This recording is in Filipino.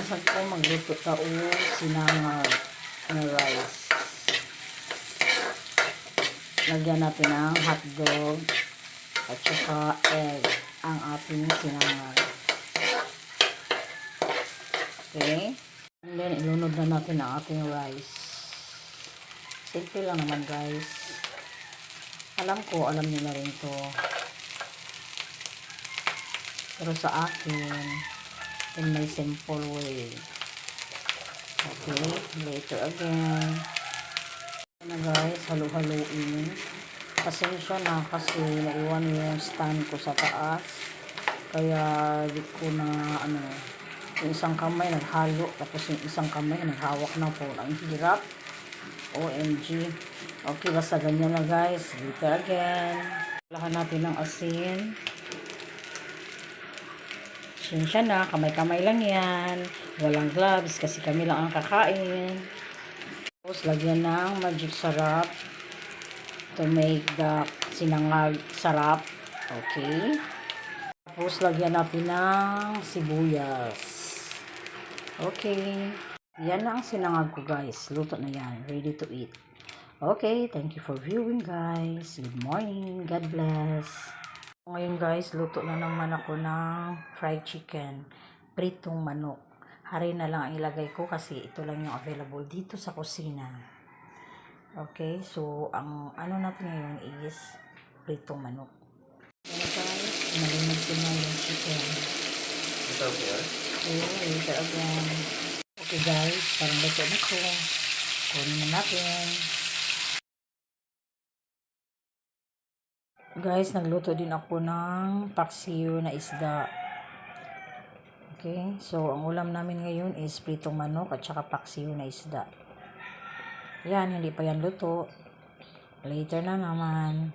Saan ko magluto tao sinangag na rice. Lagyan natin ng hotdog at saka egg ang ating sinangag. Okay? And then, ilunod na natin ang ating rice. Simple lang naman, guys. Alam niyo na rin to. Pero sa akin, in my simple way. Okay, later again. Na guys, halo-haloin. Pasensya na kasi naiwan yung stand ko sa taas. Kaya di ko na yung isang kamay naghalo tapos yung isang kamay naghawak na po. Ang hirap. OMG. Okay, basta ganyan na guys. Later again. Lahan natin ng asin. Pasensya na, kamay-kamay lang yan. Walang gloves kasi kami lang ang kakain. Tapos, lagyan ng magic sarap to make the sinangag sarap. Okay. Tapos, lagyan natin ng sibuyas. Okay. Yan na ang sinangag ko, guys. Luto na yan. Ready to eat. Okay. Thank you for viewing, guys. Good morning. God bless. Ngayon guys, luto na naman ako ng fried chicken, pritong manok. Hari na lang ang ilagay ko kasi ito lang yung available dito sa kusina. Okay, so ang natin ngayon is pritong manok. Ayan guys, nalinig ko na yung chicken. Ito okay? Later again. Okay guys, parang luto na ito. Kunin na natin. Guys, nagluto din ako ng paksiw na isda. Okay, so ang ulam namin ngayon is pritong manok at saka paksiw na isda. Yan, hindi pa yan luto. Later na naman.